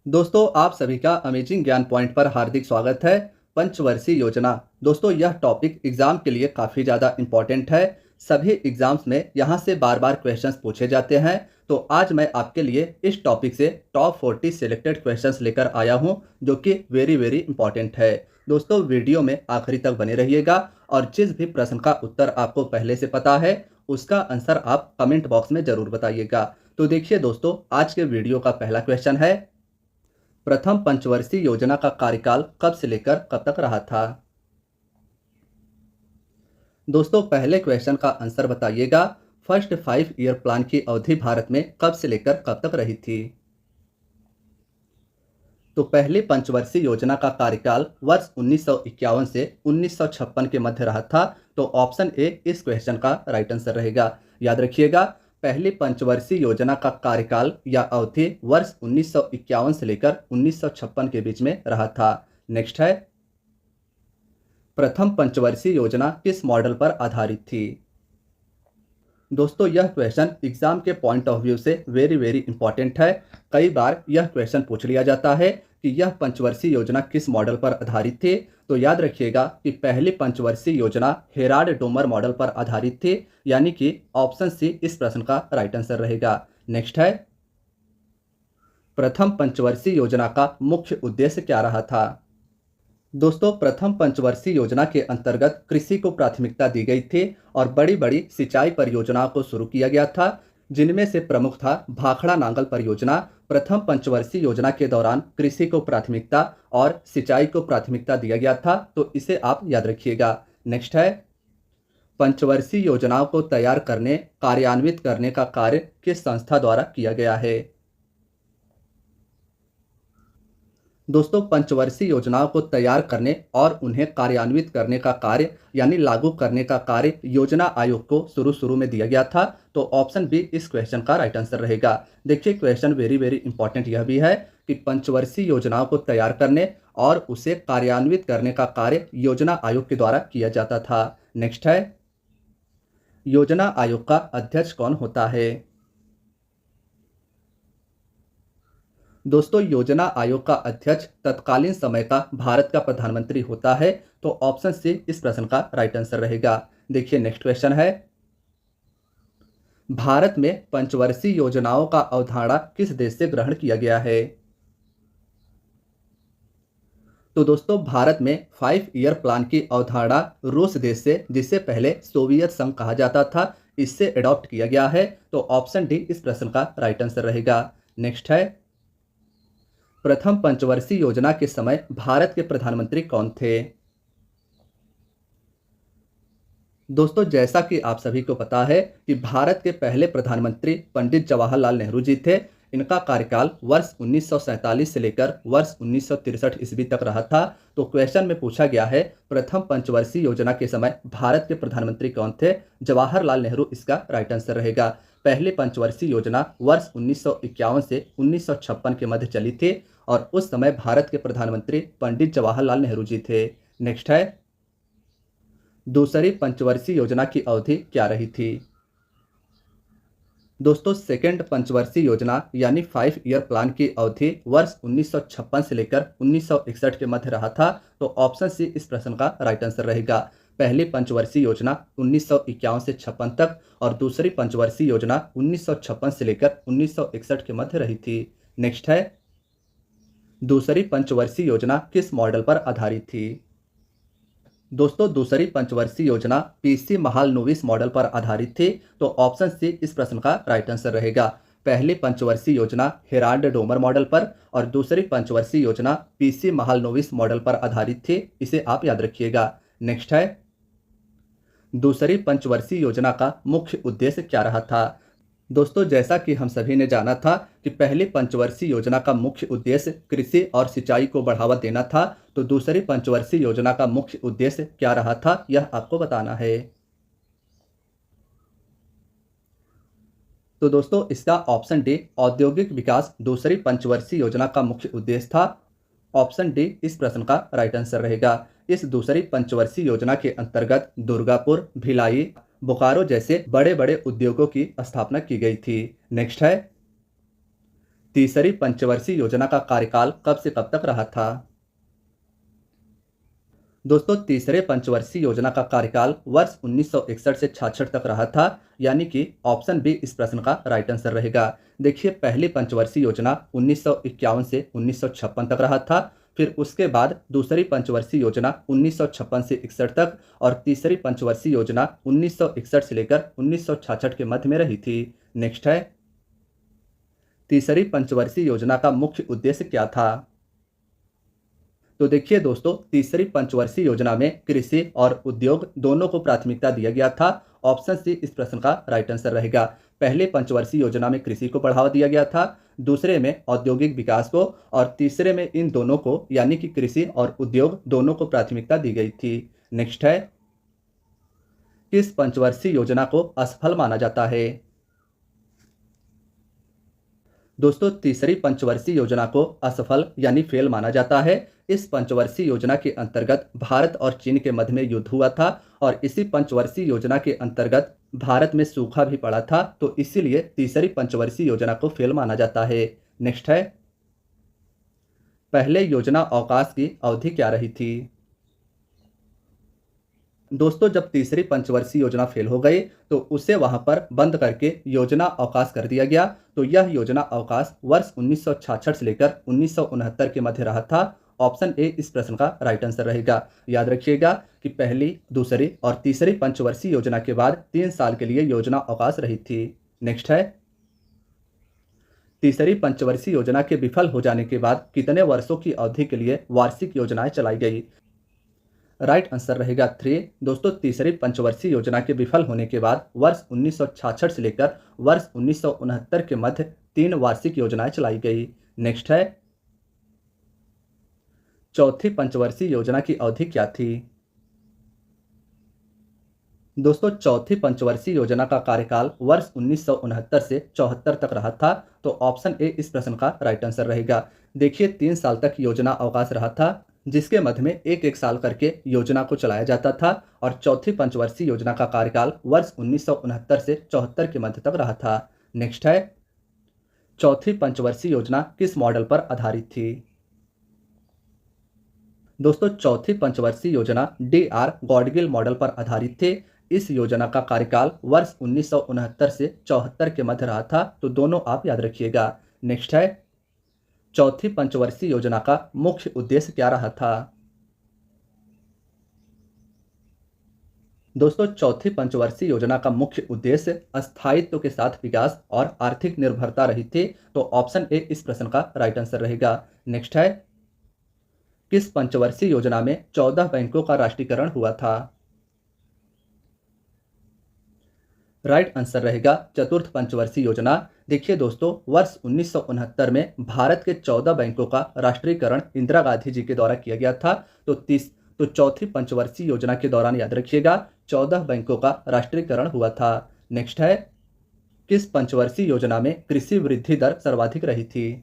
दोस्तों आप सभी का अमेजिंग ज्ञान पॉइंट पर हार्दिक स्वागत है। पंचवर्षीय योजना दोस्तों यह टॉपिक एग्जाम के लिए काफ़ी ज़्यादा इम्पॉर्टेंट है। सभी एग्जाम्स में यहाँ से बार बार क्वेश्चंस पूछे जाते हैं। तो आज मैं आपके लिए इस टॉपिक से टॉप 40 सिलेक्टेड क्वेश्चंस लेकर आया हूँ जो कि वेरी वेरी इंपॉर्टेंट है। दोस्तों वीडियो में आखिरी तक बने रहिएगा और जिस भी प्रश्न का उत्तर आपको पहले से पता है उसका आंसर आप कमेंट बॉक्स में ज़रूर बताइएगा। तो देखिए दोस्तों, आज के वीडियो का पहला क्वेश्चन है, प्रथम पंचवर्षीय योजना का कार्यकाल कब से लेकर कब तक रहा था। दोस्तों पहले क्वेश्चन का आंसर बताइएगा। फर्स्ट 5 ईयर प्लान की अवधि भारत में कब से लेकर कब तक रही थी। तो पहली पंचवर्षीय योजना का कार्यकाल वर्ष 1951 से 1956 के मध्य रहा था। तो ऑप्शन ए इस क्वेश्चन का राइट आंसर रहेगा। याद रखिएगा, पहली पंचवर्षीय योजना का कार्यकाल या अवधि वर्ष 1951 से लेकर 1956 के बीच में रहा था। नेक्स्ट है, प्रथम पंचवर्षीय योजना किस मॉडल पर आधारित थी। दोस्तों यह क्वेश्चन एग्जाम के पॉइंट ऑफ व्यू से वेरी वेरी इंपॉर्टेंट है। कई बार यह क्वेश्चन पूछ लिया जाता है कि यह पंचवर्षीय योजना किस मॉडल पर आधारित थी। तो याद रखिएगा कि पहली पंचवर्षीय योजना हेराल्ड डोमर मॉडल पर आधारित थी, यानी कि ऑप्शन सी इस प्रश्न का राइट आंसर रहेगा। नेक्स्ट है, प्रथम पंचवर्षीय योजना का मुख्य उद्देश्य क्या रहा था। दोस्तों प्रथम पंचवर्षीय योजना के अंतर्गत कृषि को प्राथमिकता दी गई थी और बड़ी बड़ी सिंचाई परियोजनाओं को शुरू किया गया था, जिनमें से प्रमुख था भाखड़ा नांगल परियोजना। प्रथम पंचवर्षीय योजना के दौरान कृषि को प्राथमिकता और सिंचाई को प्राथमिकता दिया गया था, तो इसे आप याद रखिएगा। नेक्स्ट है, पंचवर्षीय योजनाओं को तैयार करने कार्यान्वित करने का कार्य किस संस्था द्वारा किया गया है। दोस्तों पंचवर्षीय योजनाओं को तैयार करने और उन्हें कार्यान्वित करने का कार्य यानी लागू करने का कार्य योजना आयोग को शुरू में दिया गया था। तो ऑप्शन बी इस क्वेश्चन का राइट आंसर रहेगा। देखिए क्वेश्चन वेरी वेरी इंपॉर्टेंट यह भी है कि पंचवर्षीय योजनाओं को तैयार करने और उसे कार्यान्वित करने का कार्य योजना आयोग के द्वारा किया जाता था। नेक्स्ट है, योजना आयोग का अध्यक्ष कौन होता है। दोस्तों योजना आयोग का अध्यक्ष तत्कालीन समय का भारत का प्रधानमंत्री होता है। तो ऑप्शन सी इस प्रश्न का राइट आंसर रहेगा। देखिए नेक्स्ट क्वेश्चन है, भारत में पंचवर्षीय योजनाओं का अवधारणा किस देश से ग्रहण किया गया है। तो दोस्तों भारत में 5 ईयर प्लान की अवधारणा रूस देश से, जिसे पहले सोवियत संघ कहा जाता था, इससे एडॉप्ट किया गया है। तो ऑप्शन डी इस प्रश्न का राइट आंसर रहेगा। नेक्स्ट है, प्रथम पंचवर्षीय योजना के समय भारत के प्रधानमंत्री कौन थे। दोस्तों जैसा कि आप सभी को पता है कि भारत के पहले प्रधानमंत्री पंडित जवाहरलाल नेहरू जी थे। इनका कार्यकाल वर्ष 1947 से लेकर वर्ष 1963 ईस्वी तक रहा था। तो क्वेश्चन में पूछा गया है प्रथम पंचवर्षीय योजना के समय भारत के प्रधानमंत्री कौन थे। जवाहरलाल नेहरू इसका राइट आंसर रहेगा। पहली पंचवर्षीय योजना वर्ष 1951 से 1956 के मध्य चली थी और उस समय भारत के प्रधानमंत्री पंडित जवाहरलाल नेहरू जी थे। नेक्स्ट है, दूसरी पंचवर्षीय योजना की अवधि क्या रही थी। दोस्तों सेकेंड पंचवर्षीय योजना यानी 5 ईयर प्लान की अवधि वर्ष 1956 से लेकर 1961 के मध्य रहा था। तो ऑप्शन सी इस प्रश्न का राइट आंसर रहेगा। पहली पंचवर्षीय योजना 1951 से 56 तक और दूसरी पंचवर्षीय योजना 1956 से लेकर 1961 के मध्य रही थी। नेक्स्ट है, दूसरी पंचवर्षीय योजना किस मॉडल पर आधारित थी। दोस्तों दूसरी पंचवर्षीय योजना पीसी महालनोबिस मॉडल पर आधारित थी। तो ऑप्शन सी इस प्रश्न का राइट आंसर रहेगा। पहली पंचवर्षीय योजना हेराल्ड डोमर मॉडल पर और दूसरी पंचवर्षीय योजना पीसी महालनोबिस मॉडल पर आधारित थी, इसे आप याद रखिएगा। नेक्स्ट है, दूसरी पंचवर्षीय योजना का मुख्य उद्देश्य क्या रहा था। दोस्तों जैसा कि हम सभी ने जाना था कि पहली पंचवर्षीय योजना का मुख्य उद्देश्य कृषि और सिंचाई को बढ़ावा देना था, तो दूसरी पंचवर्षीय योजना का मुख्य उद्देश्य क्या रहा था यह आपको बताना है। तो दोस्तों इसका ऑप्शन डी औद्योगिक विकास दूसरी पंचवर्षीय योजना का मुख्य उद्देश्य था। ऑप्शन डी इस प्रश्न का राइट आंसर रहेगा। इस दूसरी पंचवर्षीय योजना के अंतर्गत दुर्गापुर, भिलाई, बोकारो जैसे बड़े बड़े उद्योगों की स्थापना की गई थी। नेक्स्ट है, तीसरी पंचवर्षीय योजना का कार्यकाल कब से कब तक रहा था? दोस्तों, तीसरे पंचवर्षीय योजना का कार्यकाल वर्ष 1961 से 66 तक रहा था, यानी कि ऑप्शन बी इस प्रश्न का राइट आंसर रहेगा। देखिए, पहली पंचवर्षीय योजना 1951 से 1956 तक रहा था। फिर उसके बाद दूसरी पंचवर्षीय योजना 1956 से 61 तक और तीसरी पंचवर्षीय योजना 1961 से लेकर 1966 के मध्य में रही थी। नेक्स्ट है, तीसरी पंचवर्षीय योजना का मुख्य उद्देश्य क्या था? तो देखिए दोस्तों, तीसरी पंचवर्षीय योजना में कृषि और उद्योग दोनों को प्राथमिकता दिया गया था। ऑप्शन सी इस प्रश्न का राइट आंसर रहेगा। पहले पंचवर्षीय योजना में कृषि को बढ़ावा दिया गया था, दूसरे में औद्योगिक विकास को और तीसरे में इन दोनों को यानी कि कृषि और उद्योग दोनों को प्राथमिकता दी गई थी। नेक्स्ट है, किस पंचवर्षीय योजना को असफल माना जाता है? दोस्तों, तीसरी पंचवर्षीय योजना को असफल यानी फेल माना जाता है। इस पंचवर्षीय योजना के अंतर्गत भारत और चीन के मध्य में युद्ध हुआ था और इसी पंचवर्षीय योजना के अंतर्गत भारत में सूखा भी पड़ा था, तो इसीलिए तीसरी पंचवर्षीय योजना को फेल माना जाता है। नेक्स्ट है, पहले योजना अवकाश की अवधि क्या रही थी? दोस्तों, जब तीसरी पंचवर्षीय योजना फेल हो गई तो उसे वहां पर बंद करके योजना अवकाश कर दिया गया। तो यह योजना अवकाश वर्ष 1966 से लेकर 1969 के मध्य रहा था। ऑप्शन ए इस प्रश्न का राइट आंसर रहेगा। याद रखिएगा कि पहली, दूसरी और तीसरी पंचवर्षीय योजना के बाद 3 साल के लिए योजना अवकाश रही थी। नेक्स्ट है, तीसरी पंचवर्षीय योजना के विफल हो जाने के बाद कितने वर्षों की अवधि के लिए वार्षिक योजनाएं चलाई गई? राइट आंसर रहेगा 3। दोस्तों, तीसरी पंचवर्षीय योजना के विफल होने के बाद वर्ष 1966 से लेकर वर्ष 1969 के मध्य 3 वार्षिक योजनाएं चलाई गई। नेक्स्ट है, चौथी पंचवर्षीय योजना की अवधि क्या थी? दोस्तों, चौथी पंचवर्षीय योजना का कार्यकाल वर्ष 1969 से 74 तक रहा था। तो ऑप्शन ए इस प्रश्न का राइट आंसर रहेगा। देखिए, 3 साल तक योजना अवकाश रहा था, जिसके मध्य में एक एक साल करके योजना को चलाया जाता था और चौथी पंचवर्षीय योजना का कार्यकाल वर्ष 1969 से 74 के मध्य तक रहा था। नेक्स्ट है, चौथी पंचवर्षीय योजना किस मॉडल पर आधारित थी? दोस्तों, चौथी पंचवर्षीय योजना डी.आर. गॉडगिल मॉडल पर आधारित थी। इस योजना का कार्यकाल वर्ष 1969 से 74 के मध्य रहा था, तो दोनों आप याद रखिएगा। नेक्स्ट है, चौथी पंचवर्षीय योजना का मुख्य उद्देश्य क्या रहा था? दोस्तों, चौथी पंचवर्षीय योजना का मुख्य उद्देश्य स्थायित्व के साथ विकास और आर्थिक निर्भरता रही थी। तो ऑप्शन ए इस प्रश्न का राइट आंसर रहेगा। नेक्स्ट है, किस पंचवर्षीय योजना में 14 बैंकों का राष्ट्रीयकरण हुआ था? राइट आंसर रहेगा चतुर्थ पंचवर्षीय योजना। देखिए दोस्तों, वर्ष 1969 में भारत के 14 बैंकों का राष्ट्रीयकरण इंदिरा गांधी जी के द्वारा किया गया था। तो चौथी पंचवर्षीय योजना के दौरान याद रखिएगा 14 बैंकों का राष्ट्रीयकरण हुआ था। नेक्स्ट है, किस पंचवर्षीय योजना में कृषि वृद्धि दर सर्वाधिक रही थी?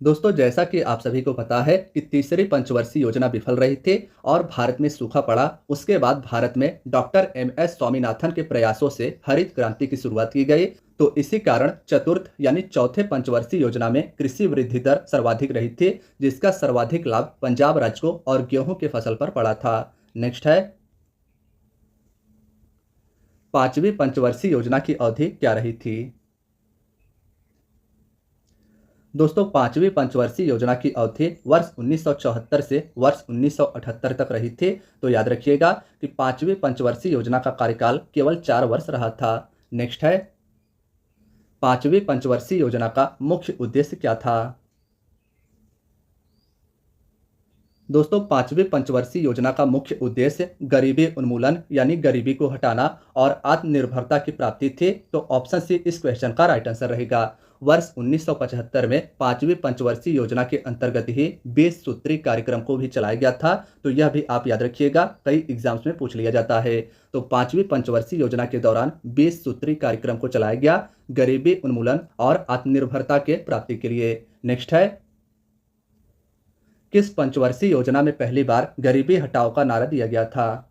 दोस्तों, जैसा कि आप सभी को पता है कि तीसरी पंचवर्षीय योजना विफल रही थी और भारत में सूखा पड़ा। उसके बाद भारत में डॉक्टर एम.एस. स्वामीनाथन के प्रयासों से हरित क्रांति की शुरुआत की गई। तो इसी कारण चतुर्थ यानी चौथे पंचवर्षीय योजना में कृषि वृद्धि दर सर्वाधिक रही थी, जिसका सर्वाधिक लाभ पंजाब राज्य को और गेहूं की फसल पर पड़ा था। नेक्स्ट है, पांचवी पंचवर्षीय योजना की अवधि क्या रही थी? दोस्तों, पांचवी पंचवर्षीय योजना की अवधि वर्ष 1974 से वर्ष 1978 तक रही थी। तो याद रखिएगा कि पांचवी पंचवर्षीय योजना का कार्यकाल केवल 4 वर्ष रहा था। नेक्स्ट है, पांचवी पंचवर्षीय योजना का मुख्य उद्देश्य क्या था? दोस्तों, पांचवी पंचवर्षीय योजना का मुख्य उद्देश्य गरीबी उन्मूलन यानी गरीबी को हटाना और आत्मनिर्भरता की प्राप्ति थी। तो ऑप्शन सी इस क्वेश्चन का राइट आंसर रहेगा। वर्ष 1975 में पांचवी पंचवर्षीय योजना के अंतर्गत ही 20 सूत्री कार्यक्रम को भी चलाया गया था। तो यह भी आप याद रखिएगा, कई एग्जाम्स में पूछ लिया जाता है। तो पांचवी पंचवर्षीय योजना के दौरान 20 सूत्री कार्यक्रम को चलाया गया गरीबी उन्मूलन और आत्मनिर्भरता के प्राप्ति के लिए। नेक्स्ट है, किस पंचवर्षीय योजना में पहली बार गरीबी हटाओ का नारा दिया गया था?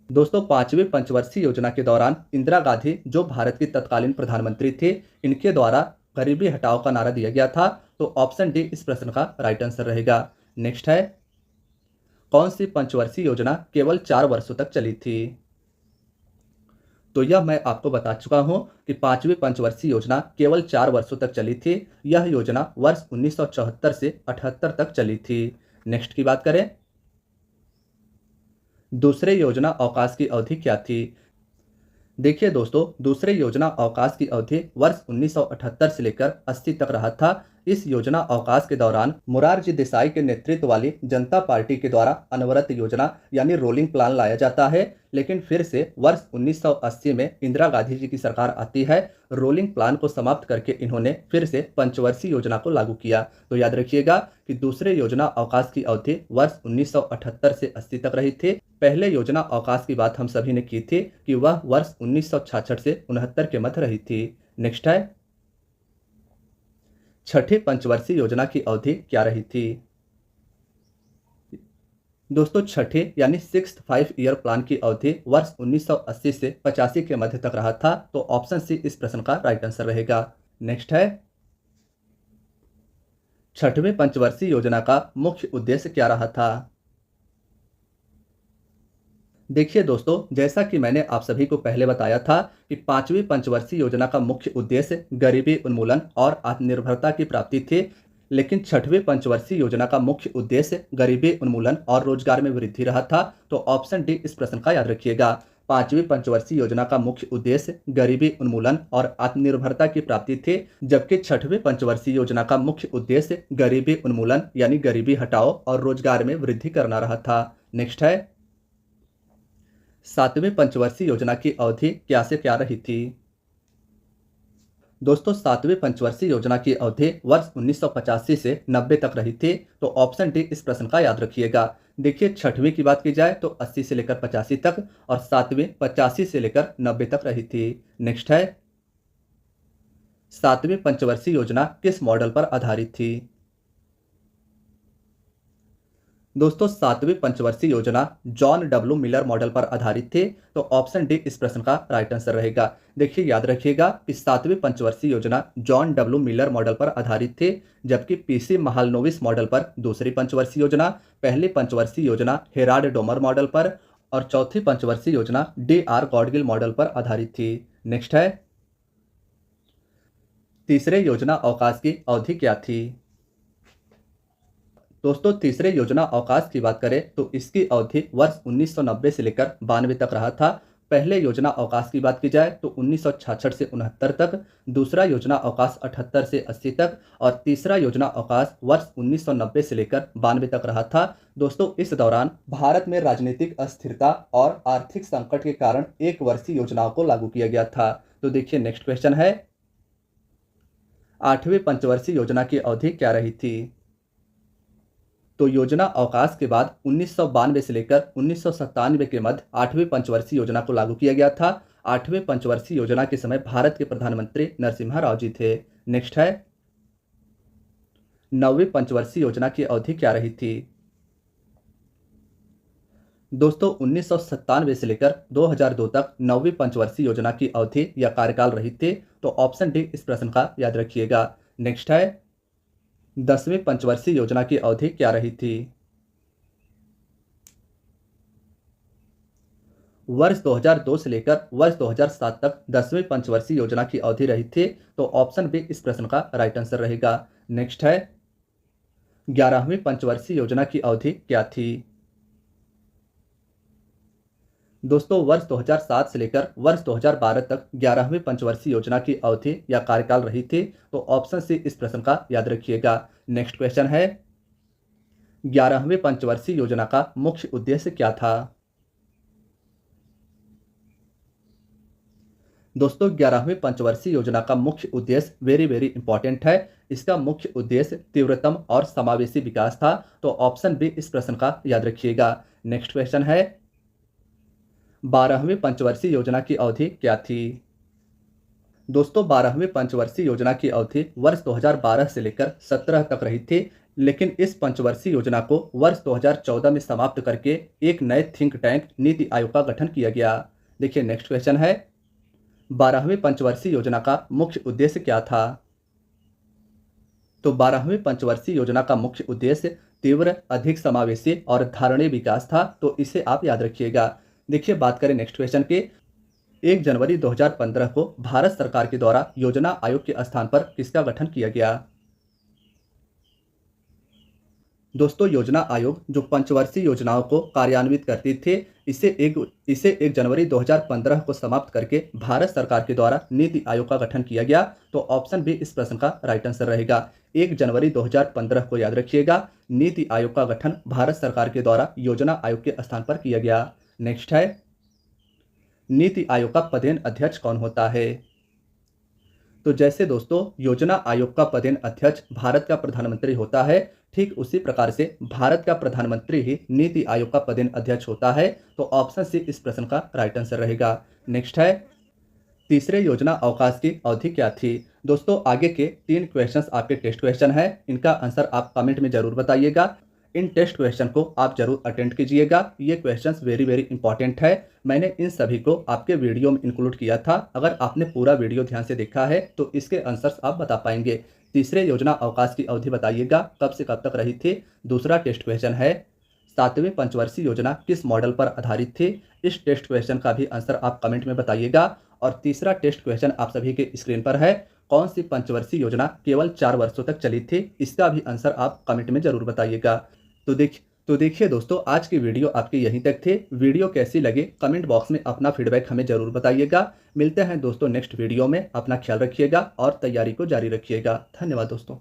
दोस्तों, पांचवी पंचवर्षीय योजना के दौरान इंदिरा गांधी जो भारत की तत्कालीन प्रधानमंत्री थे, इनके द्वारा गरीबी हटाओ का नारा दिया गया था। तो ऑप्शन डी इस प्रश्न का राइट आंसर रहेगा। नेक्स्ट है, कौन सी पंचवर्षीय योजना केवल 4 वर्षों तक चली थी? तो यह मैं आपको बता चुका हूं कि पांचवी पंचवर्षीय योजना केवल 4 वर्षों तक चली थी। यह योजना वर्ष 1974 से 78 तक चली थी। नेक्स्ट की बात करें, दूसरे योजना अवकाश की अवधि क्या थी? देखिए दोस्तों, दूसरे योजना अवकाश की अवधि वर्ष 1978 से लेकर 80 तक रहा था। इस योजना अवकाश के दौरान मोरारजी देसाई के नेतृत्व वाली जनता पार्टी के द्वारा अनवरत योजना यानी रोलिंग प्लान लाया जाता है। लेकिन फिर से वर्ष 1980 में इंदिरा गांधी जी की सरकार आती है। रोलिंग प्लान को समाप्त करके इन्होंने फिर से पंचवर्षीय योजना को लागू किया। तो याद रखिएगा कि दूसरे योजना अवकाश की अवधि वर्ष 1978 से 80 तक रही थी। पहले योजना अवकाश की बात हम सभी ने की थी कि वह वर्ष 1966 से 69 के मध्य रही थी। नेक्स्ट है, छठी पंचवर्षीय योजना की अवधि क्या रही थी? दोस्तों, छठे यानी 6th 5 ईयर प्लान की अवधि वर्ष 1980 से 85 के मध्य तक रहा था। तो ऑप्शन सी इस प्रश्न का राइट आंसर रहेगा। नेक्स्ट है, छठवें पंचवर्षीय योजना का मुख्य उद्देश्य क्या रहा था? देखिए दोस्तों, जैसा कि मैंने आप सभी को पहले बताया था कि पांचवी पंचवर्षीय योजना का मुख्य उद्देश्य गरीबी उन्मूलन और आत्मनिर्भरता की प्राप्ति थी। लेकिन छठवीं पंचवर्षीय योजना का मुख्य उद्देश्य गरीबी उन्मूलन और रोजगार में वृद्धि रहा था। तो ऑप्शन डी इस प्रश्न का याद रखिएगा। पांचवी पंचवर्षीय योजना का मुख्य उद्देश्य गरीबी उन्मूलन और आत्मनिर्भरता की प्राप्ति थी, जबकि छठवीं पंचवर्षीय योजना का मुख्य उद्देश्य गरीबी उन्मूलन यानी गरीबी हटाओ और रोजगार में वृद्धि करना रहा था। नेक्स्ट है, सातवीं पंचवर्षीय योजना की अवधि क्या से क्या रही थी? दोस्तों, सातवीं पंचवर्षीय योजना की अवधि वर्ष 1985 से 90 तक रही थी। तो ऑप्शन डी इस प्रश्न का याद रखिएगा। देखिए, छठवीं की बात की जाए तो 80 से लेकर 85 तक और सातवीं 85 से लेकर 90 तक रही थी। नेक्स्ट है, सातवीं पंचवर्षीय योजना किस मॉडल पर आधारित थी? दोस्तों, सातवीं पंचवर्षीय योजना जॉन डब्ल्यू मिलर मॉडल पर आधारित थी। तो ऑप्शन डी इस प्रश्न का राइट आंसर रहेगा। देखिए, याद रखिएगा कि सातवीं पंचवर्षीय योजना जॉन डब्ल्यू मिलर मॉडल पर आधारित थी, जबकि पीसी महालनोबिस मॉडल पर दूसरी पंचवर्षीय योजना, पहली पंचवर्षीय योजना हेराल्ड डोमर मॉडल पर और चौथी पंचवर्षीय योजना डी.आर. गॉडगिल मॉडल पर आधारित थी। नेक्स्ट है, तीसरे योजना अवकाश की अवधि क्या थी? दोस्तों, तीसरे योजना अवकाश की बात करें तो इसकी अवधि वर्ष 1990 से लेकर 92 तक रहा था। पहले योजना अवकाश की बात की जाए तो 1966 से 69 तक, दूसरा योजना अवकाश 78 से 80 तक और तीसरा योजना अवकाश वर्ष 1990 से लेकर 92 तक रहा था। दोस्तों, इस दौरान भारत में राजनीतिक अस्थिरता और आर्थिक संकट के कारण एक वर्षीय योजनाओं को लागू किया गया था। तो देखिए, नेक्स्ट क्वेश्चन है, आठवीं पंचवर्षीय योजना की अवधि क्या रही थी? तो योजना अवकाश के बाद 1992 से लेकर 1997 के मध्य आठवीं पंचवर्षीय योजना को लागू किया गया था। आठवीं पंचवर्षीय योजना के समय भारत के प्रधानमंत्री नरसिम्हा राव जी थे। नेक्स्ट है, नौवीं पंचवर्षीय योजना की अवधि क्या रही थी? दोस्तों, 1997 से लेकर 2002 तक नौवीं पंचवर्षीय योजना की अवधि या कार्यकाल रही थी। तो ऑप्शन डी इस प्रश्न का याद रखिएगा। नेक्स्ट है, 10वीं पंचवर्षीय योजना की अवधि क्या रही थी? वर्ष 2002 से लेकर वर्ष 2007 तक 10वीं पंचवर्षीय योजना की अवधि रही थी। तो ऑप्शन बी इस प्रश्न का राइट आंसर रहेगा। नेक्स्ट है, 11वीं पंचवर्षीय योजना की अवधि क्या थी? दोस्तों, वर्ष 2007 से लेकर वर्ष 2012 तक 11वीं पंचवर्षीय योजना की अवधि या कार्यकाल रही थी। तो ऑप्शन सी इस प्रश्न का याद रखिएगा। नेक्स्ट क्वेश्चन है, 11वीं पंचवर्षीय योजना का मुख्य उद्देश्य क्या था? दोस्तों, 11वीं पंचवर्षीय योजना का मुख्य उद्देश्य वेरी वेरी इंपॉर्टेंट है। इसका मुख्य उद्देश्य तीव्रतम और समावेशी विकास था। तो ऑप्शन बी इस प्रश्न का याद रखिएगा। नेक्स्ट क्वेश्चन है, 12वीं पंचवर्षीय योजना की अवधि क्या थी? दोस्तों, 12वीं पंचवर्षीय योजना की अवधि वर्ष 2012 से लेकर 17 तक रही थी। लेकिन इस पंचवर्षीय योजना को वर्ष 2014 में समाप्त करके एक नए थिंक टैंक नीति आयोग का गठन किया गया। देखिए नेक्स्ट क्वेश्चन है, 12वीं पंचवर्षीय योजना का मुख्य उद्देश्य क्या था? तो 12वीं पंचवर्षीय योजना का मुख्य उद्देश्य तीव्र, अधिक समावेशी और धारणीय विकास था, तो इसे आप याद रखिएगा। देखिए बात करें नेक्स्ट क्वेश्चन की, 1 जनवरी 2015 को भारत सरकार के द्वारा योजना आयोग के स्थान पर किसका गठन किया गया? दोस्तों योजना आयोग जो पंचवर्षीय योजनाओं को कार्यान्वित करती थी, इसे 1 जनवरी 2015 को समाप्त करके भारत सरकार के द्वारा नीति आयोग का गठन किया गया। तो ऑप्शन बी इस प्रश्न का राइट आंसर रहेगा। 1 जनवरी 2015 को याद रखिएगा, नीति आयोग का गठन भारत सरकार के द्वारा योजना आयोग के स्थान पर किया गया। नेक्स्ट है, नीति आयोग का पदेन अध्यक्ष कौन होता है? तो जैसे दोस्तों योजना आयोग का पदेन अध्यक्ष भारत का प्रधानमंत्री होता है, ठीक उसी प्रकार से भारत का प्रधानमंत्री ही नीति आयोग का पदेन अध्यक्ष होता है। तो ऑप्शन सी इस प्रश्न का राइट आंसर रहेगा। नेक्स्ट है, तीसरे योजना अवकाश की अवधि क्या थी? दोस्तों आगे के 3 क्वेश्चंस आपके टेस्ट क्वेश्चन है, इनका आंसर आप कमेंट में जरूर बताइएगा। इन टेस्ट क्वेश्चन को आप जरूर अटेंड कीजिएगा, ये क्वेश्चंस वेरी वेरी इंपॉर्टेंट है। मैंने इन सभी को आपके वीडियो में इंक्लूड किया था। अगर आपने पूरा वीडियो ध्यान से देखा है तो इसके आंसर्स आप बता पाएंगे। तीसरे योजना अवकाश की अवधि बताइएगा कब से कब तक रही थी। दूसरा टेस्ट क्वेश्चन है, 7वीं पंचवर्षीय योजना किस मॉडल पर आधारित थी? इस टेस्ट क्वेश्चन का भी आंसर आप कमेंट में बताइएगा। और तीसरा टेस्ट क्वेश्चन आप सभी के स्क्रीन पर है, कौन सी पंचवर्षीय योजना केवल 4 वर्षों तक चली थी? इसका भी आंसर आप कमेंट में जरूर बताइएगा। तो देखिए दोस्तों, आज की वीडियो आपकी यहीं तक थी। वीडियो कैसी लगी कमेंट बॉक्स में अपना फीडबैक हमें जरूर बताइएगा। मिलते हैं दोस्तों नेक्स्ट वीडियो में। अपना ख्याल रखिएगा और तैयारी को जारी रखिएगा। धन्यवाद दोस्तों।